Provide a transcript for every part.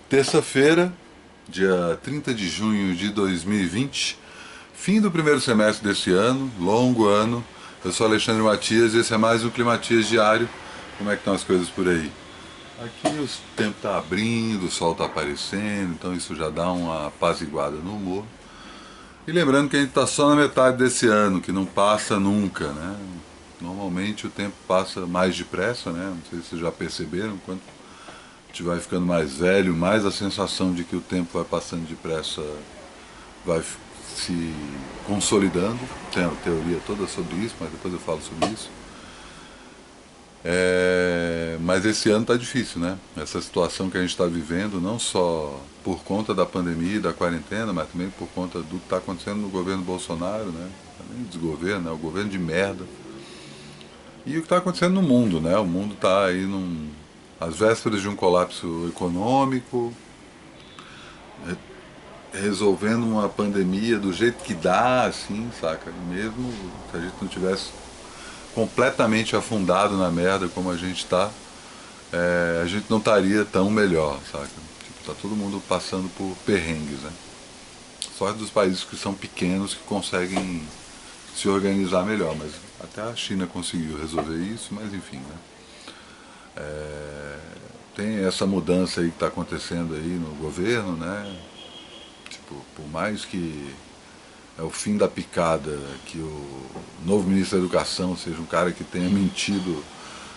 Terça-feira, dia 30 de junho de 2020, fim do primeiro semestre desse ano, longo ano. Eu sou Alexandre Matias e esse é mais um Climatias Diário. Como é que estão as coisas por aí? Aqui o tempo está abrindo, o sol está aparecendo, então isso já dá uma apaziguada no humor. E lembrando que a gente está só na metade desse ano, que não passa nunca, né? Normalmente o tempo passa mais depressa, né? Não sei se vocês já perceberam, quanto a gente vai ficando mais velho, mais a sensação de que o tempo vai passando depressa vai se consolidando. Tem a teoria toda sobre isso, mas depois eu falo sobre isso. Mas esse ano está difícil, né? Essa situação que a gente está vivendo, não só por conta da pandemia e da quarentena, mas também por conta do que está acontecendo no governo Bolsonaro, né? Além do desgoverno, né? O governo de merda. E o que está acontecendo no mundo, né? O mundo está aí às vésperas de um colapso econômico, resolvendo uma pandemia do jeito que dá, assim, saca? Mesmo se a gente não tivesse completamente afundado na merda como a gente está, a gente não estaria tão melhor, saca? Tipo, tá todo mundo passando por perrengues, né? Só dos países que são pequenos que conseguem se organizar melhor, mas até a China conseguiu resolver isso, mas enfim, né? Tem essa mudança aí que está acontecendo aí no governo, né? Tipo, por mais que é o fim da picada, que o novo ministro da Educação seja um cara que tenha mentido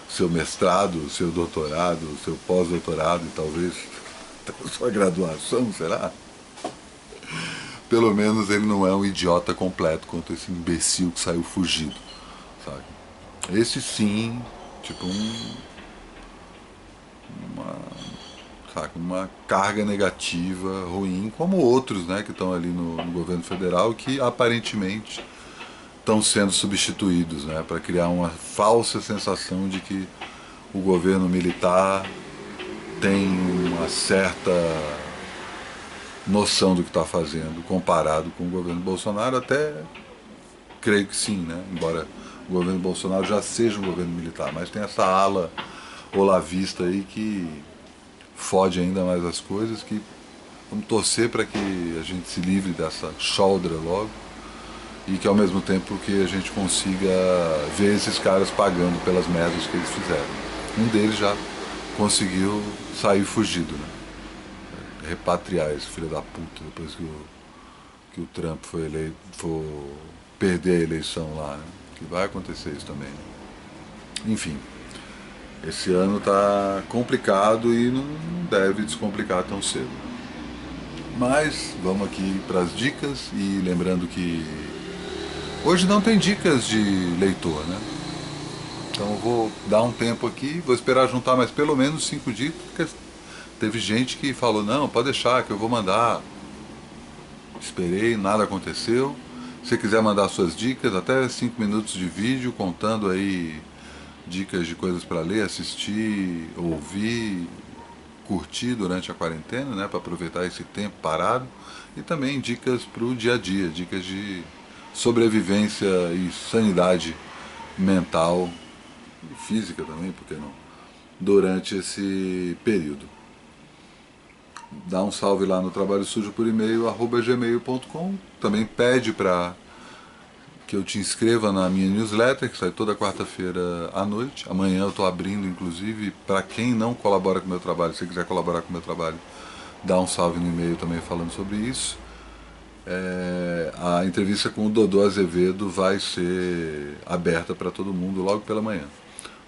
seu mestrado, seu doutorado, seu pós-doutorado e talvez sua graduação, será? Pelo menos ele não é um idiota completo quanto esse imbecil que saiu fugido, sabe? Esse sim, tipo uma, sabe, uma carga negativa ruim, como outros, né, que estão ali no governo federal, que aparentemente estão sendo substituídos, né, para criar uma falsa sensação de que o governo militar tem uma certa noção do que está fazendo comparado com o governo Bolsonaro. Até creio que sim, né, embora o governo Bolsonaro já seja um governo militar, mas tem essa ala olavista aí que fode ainda mais as coisas, que vamos torcer para que a gente se livre dessa choldra logo e que ao mesmo tempo que a gente consiga ver esses caras pagando pelas merdas que eles fizeram. Um deles já conseguiu sair fugido, né? Repatriar esse filho da puta depois que o Trump foi eleito, for perder a eleição lá, né? Que vai acontecer isso também, né? Enfim, esse ano tá complicado e não deve descomplicar tão cedo. Mas vamos aqui para as dicas e lembrando que hoje não tem dicas de leitor, né? Então eu vou dar um tempo aqui, vou esperar juntar mais pelo menos 5 dicas, porque teve gente que falou, não, pode deixar que eu vou mandar. Esperei, nada aconteceu. Se você quiser mandar suas dicas, até 5 minutos de vídeo contando aí dicas de coisas para ler, assistir, ouvir, curtir durante a quarentena, né, para aproveitar esse tempo parado, e também dicas para o dia a dia, dicas de sobrevivência e sanidade mental e física também, por que não, durante esse período. Dá um salve lá no trabalho sujo por e-mail @gmail.com. Também pede para que eu te inscreva na minha newsletter, que sai toda quarta-feira à noite. Amanhã eu estou abrindo, inclusive, para quem não colabora com o meu trabalho, se quiser colaborar com o meu trabalho, dá um salve no e-mail também falando sobre isso. A entrevista com o Dodô Azevedo vai ser aberta para todo mundo logo pela manhã.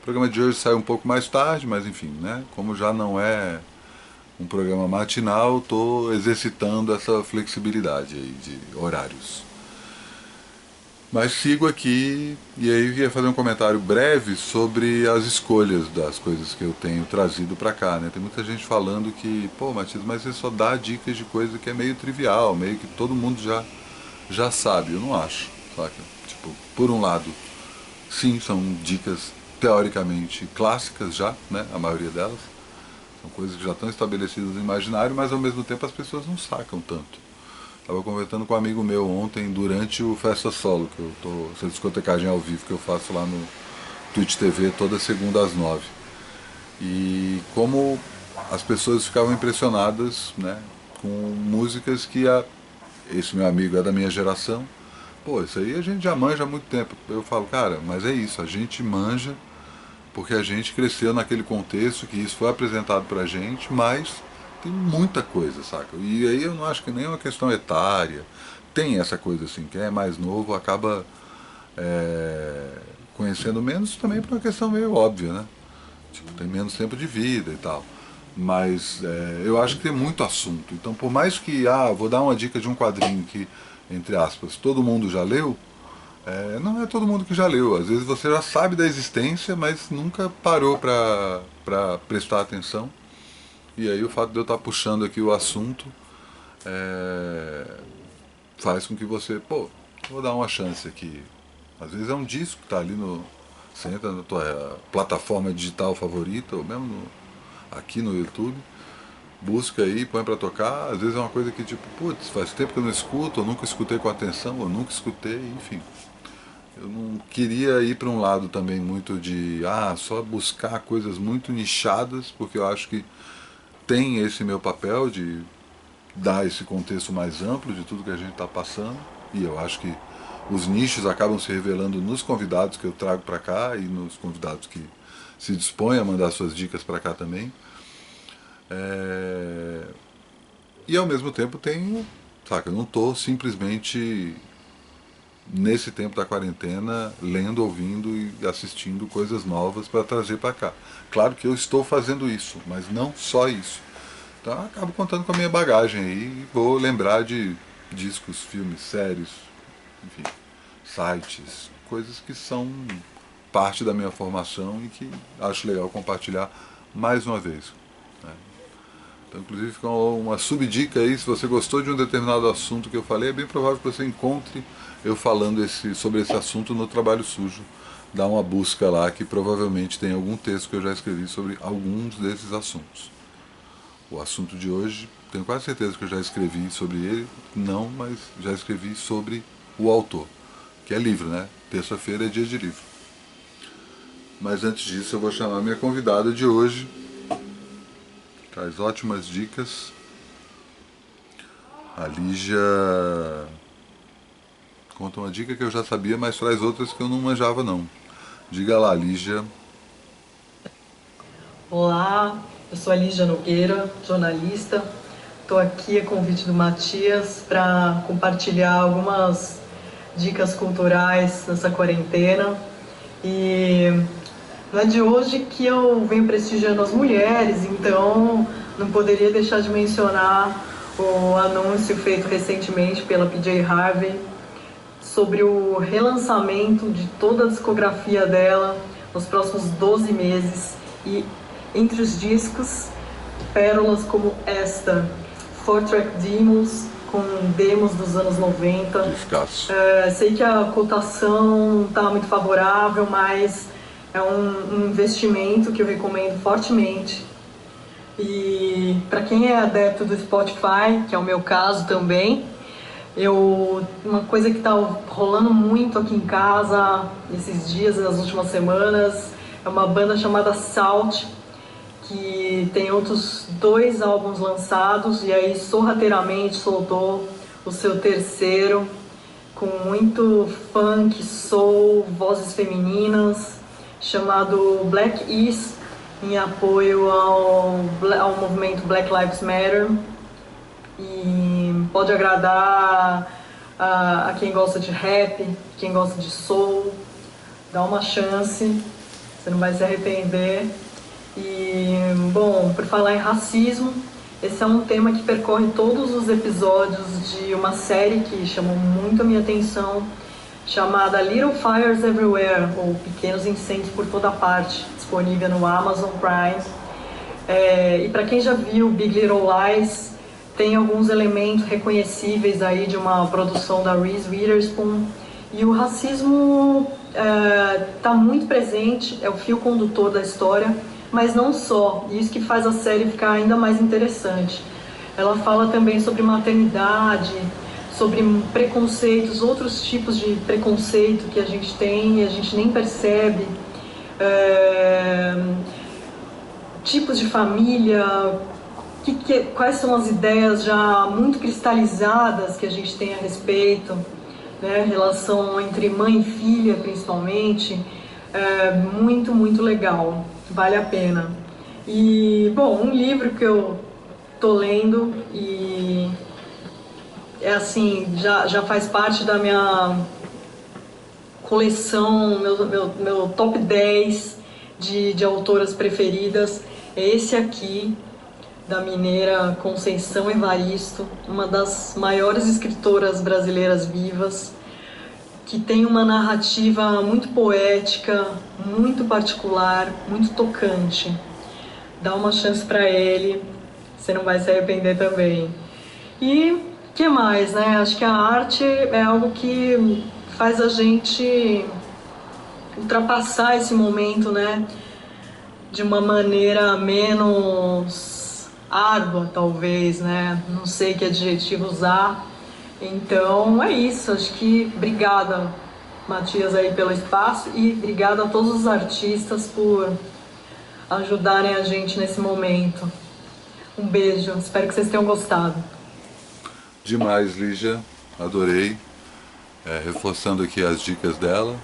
O programa de hoje sai um pouco mais tarde, mas enfim, né? Como já não é um programa matinal, estou exercitando essa flexibilidade aí de horários. Mas sigo aqui e aí eu ia fazer um comentário breve sobre as escolhas das coisas que eu tenho trazido para cá, né? Tem muita gente falando que, pô, Matias, mas você só dá dicas de coisa que é meio trivial, meio que todo mundo já sabe. Eu não acho, saca? Tipo, por um lado, sim, são dicas teoricamente clássicas já, né? A maioria delas. São coisas que já estão estabelecidas no imaginário, mas ao mesmo tempo as pessoas não sacam tanto. Estava conversando com um amigo meu ontem durante o Festa Solo, que eu tô, essa discotecagem ao vivo que eu faço lá no Twitch TV toda segunda às 9. E como as pessoas ficavam impressionadas, né, com músicas que esse meu amigo é da minha geração. Pô, isso aí a gente já manja há muito tempo. Eu falo, cara, mas é isso, a gente manja porque a gente cresceu naquele contexto que isso foi apresentado pra gente, mas tem muita coisa, saca? E aí eu não acho que nem é uma questão etária. Tem essa coisa assim, quem é mais novo acaba conhecendo menos também por uma questão meio óbvia, né? Tipo, tem menos tempo de vida e tal. Mas eu acho que tem muito assunto. Então, por mais que, vou dar uma dica de um quadrinho que, entre aspas, todo mundo já leu, não é todo mundo que já leu. Às vezes você já sabe da existência, mas nunca parou para prestar atenção. E aí o fato de eu estar puxando aqui o assunto faz com que você, pô, vou dar uma chance aqui. Às vezes é um disco que está ali no. Você entra na tua plataforma digital favorita, ou mesmo aqui no YouTube, busca aí, põe pra tocar. Às vezes é uma coisa que tipo, putz, faz tempo que eu não escuto, ou nunca escutei com atenção, ou nunca escutei, enfim. Eu não queria ir para um lado também muito de, só buscar coisas muito nichadas, porque eu acho que tem esse meu papel de dar esse contexto mais amplo de tudo que a gente está passando, e eu acho que os nichos acabam se revelando nos convidados que eu trago para cá e nos convidados que se dispõem a mandar suas dicas para cá também. E ao mesmo tempo tenho, saca, eu não estou simplesmente nesse tempo da quarentena lendo, ouvindo e assistindo coisas novas para trazer para cá. Claro que eu estou fazendo isso, mas não só isso. Então eu acabo contando com a minha bagagem aí e vou lembrar de discos, filmes, séries, enfim, sites, coisas que são parte da minha formação e que acho legal compartilhar mais uma vez, né? Então, inclusive, fica uma subdica aí, se você gostou de um determinado assunto que eu falei, é bem provável que você encontre eu falando sobre esse assunto no Trabalho Sujo. Dá uma busca lá que provavelmente tem algum texto que eu já escrevi sobre alguns desses assuntos. O assunto de hoje, tenho quase certeza que eu já escrevi sobre ele, não, mas já escrevi sobre o autor, que é livro, né? Terça-feira é dia de livro. Mas antes disso eu vou chamar minha convidada de hoje, traz ótimas dicas. A Lígia conta uma dica que eu já sabia, mas traz outras que eu não manjava não. Diga lá, Lígia. Olá, eu sou a Lígia Nogueira, jornalista. Estou aqui a convite do Matias para compartilhar algumas dicas culturais nessa quarentena. E não é de hoje que eu venho prestigiando as mulheres, então não poderia deixar de mencionar o anúncio feito recentemente pela PJ Harvey sobre o relançamento de toda a discografia dela nos próximos 12 meses. E entre os discos, pérolas como esta, 4-Track Demos, com demos dos anos 90. Sei que a cotação não está muito favorável, mas é um investimento que eu recomendo fortemente. E para quem é adepto do Spotify, que é o meu caso também, uma coisa que está rolando muito aqui em casa esses dias, nas últimas semanas, é uma banda chamada Salt, que tem outros 2 álbuns lançados e aí sorrateiramente soltou o seu terceiro, com muito funk, soul, vozes femininas, chamado Black Is, em apoio ao movimento Black Lives Matter. E pode agradar a quem gosta de rap, quem gosta de soul. Dá uma chance, você não vai se arrepender. E, bom, por falar em racismo, esse é um tema que percorre todos os episódios de uma série que chamou muito a minha atenção, chamada Little Fires Everywhere, ou Pequenos Incêndios por Toda Parte, disponível no Amazon Prime. E para quem já viu Big Little Lies, tem alguns elementos reconhecíveis aí de uma produção da Reese Witherspoon. E o racismo está muito presente, é o fio condutor da história, mas não só, isso que faz a série ficar ainda mais interessante. Ela fala também sobre maternidade, sobre preconceitos, outros tipos de preconceito que a gente tem e a gente nem percebe. tipos de família, quais são as ideias já muito cristalizadas que a gente tem a respeito, né? Relação entre mãe e filha, principalmente, muito, muito legal, vale a pena. E, bom, um livro que eu tô lendo e é assim, já faz parte da minha coleção, meu top 10 de autoras preferidas, é esse aqui, da mineira Conceição Evaristo, uma das maiores escritoras brasileiras vivas, que tem uma narrativa muito poética, muito particular, muito tocante. Dá uma chance para ele, você não vai se arrepender também. E que mais, né? Acho que a arte é algo que faz a gente ultrapassar esse momento, né? De uma maneira menos árdua, talvez, né? Não sei que adjetivo usar. Então é isso. Acho que obrigada, Matias, aí pelo espaço e obrigada a todos os artistas por ajudarem a gente nesse momento. Um beijo. Espero que vocês tenham gostado. Demais, Lígia, adorei. Reforçando aqui as dicas dela,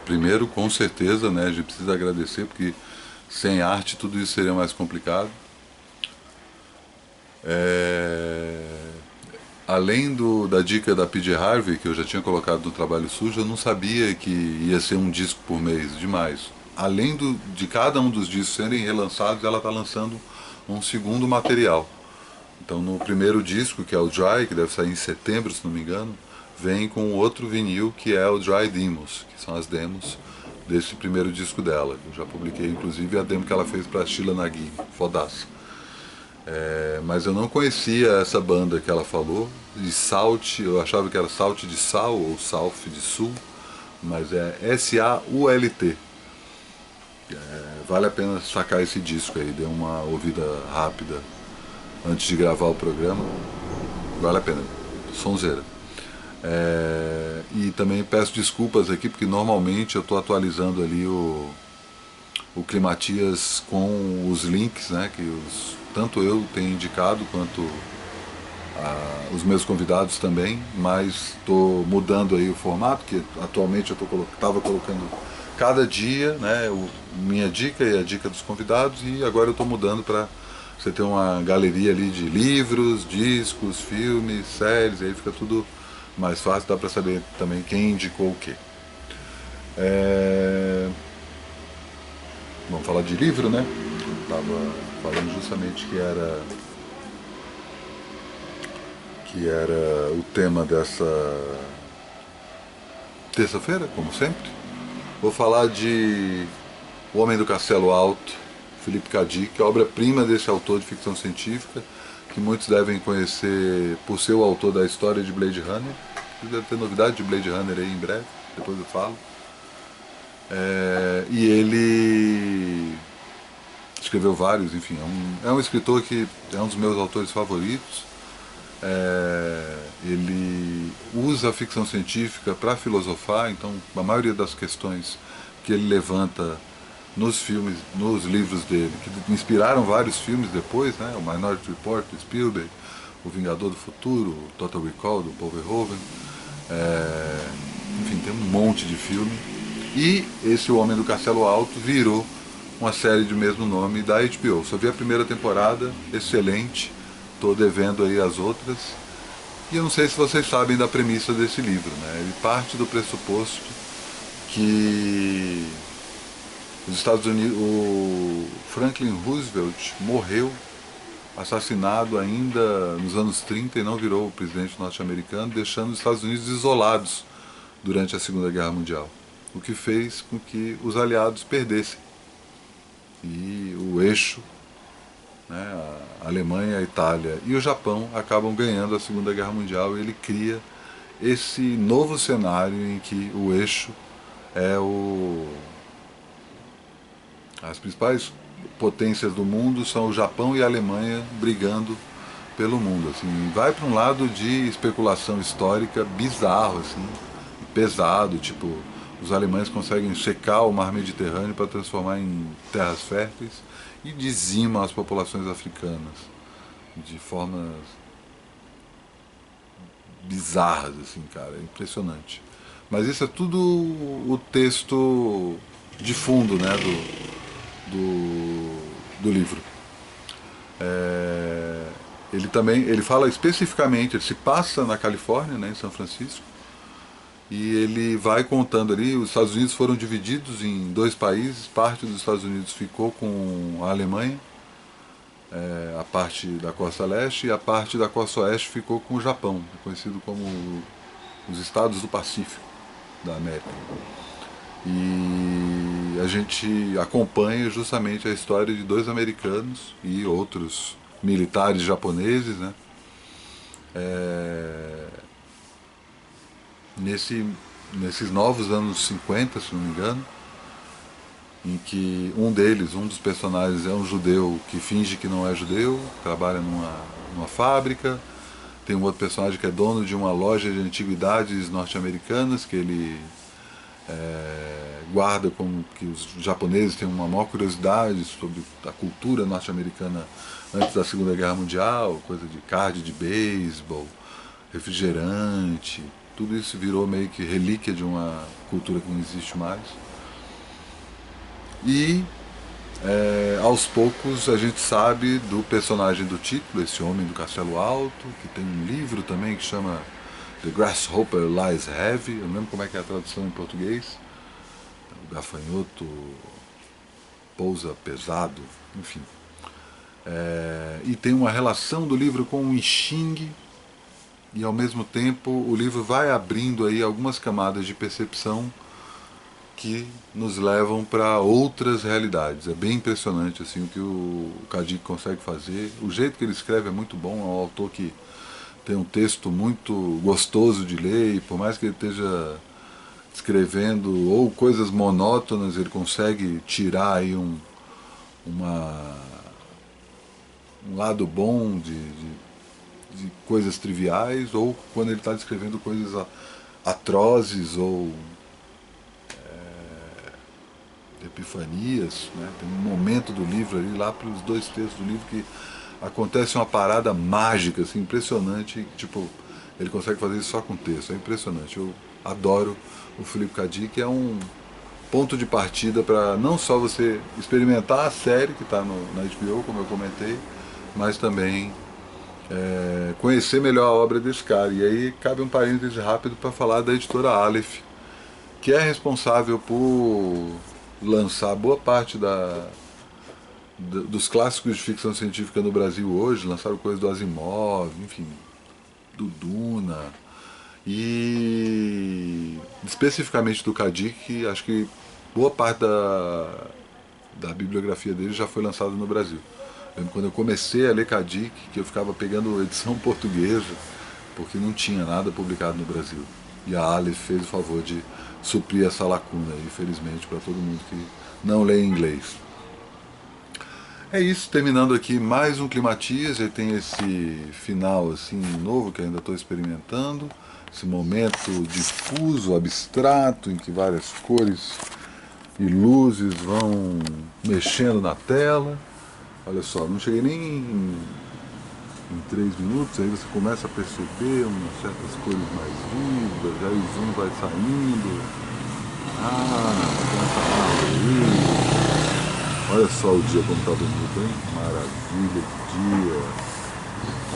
primeiro, com certeza, né, a gente precisa agradecer, porque sem arte tudo isso seria mais complicado. Além da dica da P.J. Harvey, que eu já tinha colocado no Trabalho Sujo, eu não sabia que ia ser um disco por mês, demais. Além de cada um dos discos serem relançados, ela está lançando um segundo material. Então no primeiro disco, que é o Dry, que deve sair em setembro, se não me engano, vem com outro vinil que é o Dry Demos, que são as demos desse primeiro disco dela. Eu já publiquei inclusive a demo que ela fez para Sheila Nagini, fodaça. Mas eu não conhecia essa banda que ela falou, de Salt, eu achava que era Salt de Sal ou South de Sul, mas é S-A-U-L-T. Vale a pena sacar esse disco aí, dê uma ouvida rápida antes de gravar o programa, vale a pena, sonzeira. E também peço desculpas aqui, porque normalmente eu estou atualizando ali o Climatias com os links, né, que tanto eu tenho indicado quanto os meus convidados também, mas estou mudando aí o formato, que atualmente eu estava colocando cada dia, né, minha dica e a dica dos convidados, e agora eu estou mudando para você ter uma galeria ali de livros, discos, filmes, séries, aí fica tudo mais fácil, dá para saber também quem indicou o quê. Vamos falar de livro, né? Estava falando justamente que era o tema dessa terça-feira, como sempre. Vou falar de O Homem do Castelo Alto, Philip K. Dick, que é a obra-prima desse autor de ficção científica, que muitos devem conhecer por ser o autor da história de Blade Runner. Deve ter novidade de Blade Runner aí em breve, depois eu falo. E ele escreveu vários, enfim, é um escritor que é um dos meus autores favoritos. Ele usa a ficção científica para filosofar, então a maioria das questões que ele levanta nos filmes, nos livros dele, que inspiraram vários filmes depois, né? O Minority Report, do Spielberg, O Vingador do Futuro, o Total Recall, do Paul Verhoeven, enfim, tem um monte de filme. E esse O Homem do Castelo Alto virou uma série de mesmo nome da HBO. Só vi a primeira temporada, excelente, estou devendo aí as outras. E eu não sei se vocês sabem da premissa desse livro, né? Ele parte do pressuposto que os Estados Unidos, o Franklin Roosevelt morreu assassinado ainda nos anos 30 e não virou o presidente norte-americano, deixando os Estados Unidos isolados durante a Segunda Guerra Mundial, o que fez com que os aliados perdessem. E o eixo, né, a Alemanha, a Itália e o Japão acabam ganhando a Segunda Guerra Mundial, e ele cria esse novo cenário em que o eixo é as principais potências do mundo são o Japão e a Alemanha brigando pelo mundo. Assim, vai para um lado de especulação histórica bizarro, assim, pesado, tipo, os alemães conseguem secar o mar Mediterrâneo para transformar em terras férteis, e dizima as populações africanas de formas bizarras, assim, cara, é impressionante. Mas isso é tudo o texto de fundo, né, do livro. É, ele também, ele fala especificamente, ele se passa na Califórnia, né, em São Francisco, e ele vai contando ali, os Estados Unidos foram divididos em dois países, parte dos Estados Unidos ficou com a Alemanha, a parte da costa leste, e a parte da costa oeste ficou com o Japão, conhecido como os Estados do Pacífico da América. E a gente acompanha justamente a história de dois americanos e outros militares japoneses, né? É, nesses novos anos 50, se não me engano, em que um deles, um dos personagens, é um judeu que finge que não é judeu, trabalha numa fábrica. Tem um outro personagem que é dono de uma loja de antiguidades norte-americanas, que ele guarda como que os japoneses têm uma maior curiosidade sobre a cultura norte-americana antes da Segunda Guerra Mundial, coisa de card de beisebol, refrigerante, tudo isso virou meio que relíquia de uma cultura que não existe mais. E aos poucos a gente sabe do personagem do título, esse homem do castelo alto, que tem um livro também que chama The Grasshopper Lies Heavy, eu não lembro como é que é a tradução em português, o gafanhoto pousa pesado, enfim. E tem uma relação do livro com o I Ching, e ao mesmo tempo o livro vai abrindo aí algumas camadas de percepção que nos levam para outras realidades. É bem impressionante assim, o que o Kadik consegue fazer. O jeito que ele escreve é muito bom, é um autor que tem um texto muito gostoso de ler, e por mais que ele esteja escrevendo ou coisas monótonas, ele consegue tirar aí uma, um lado bom de coisas triviais, ou quando ele está descrevendo coisas atrozes ou epifanias, né? Tem um momento do livro ali, lá para os dois textos do livro, que acontece uma parada mágica, assim, impressionante, tipo, ele consegue fazer isso só com texto, é impressionante. Eu adoro o Philip K. Dick, que é um ponto de partida para não só você experimentar a série que está na HBO, como eu comentei, mas também conhecer melhor a obra desse cara. E aí cabe um parêntese rápido para falar da editora Aleph, que é responsável por lançar boa parte dos clássicos de ficção científica no Brasil hoje. Lançaram coisas do Asimov, enfim, do Duna, e especificamente do Kadik, acho que boa parte da bibliografia dele já foi lançada no Brasil. Quando eu comecei a ler Kadik, que eu ficava pegando edição portuguesa, porque não tinha nada publicado no Brasil. E a Aleph fez o favor de suprir essa lacuna, infelizmente, para todo mundo que não lê inglês. É isso, terminando aqui mais um Climatias. Ele tem esse final assim novo que ainda estou experimentando, esse momento difuso, abstrato, em que várias cores e luzes vão mexendo na tela. Olha só, não cheguei nem em 3 minutos, aí você começa a perceber umas certas cores mais vivas, aí o zoom vai saindo. Tem essa árvore aí. Olha só o dia como está bonito, hein? Maravilha, que dia.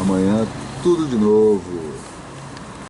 Amanhã tudo de novo.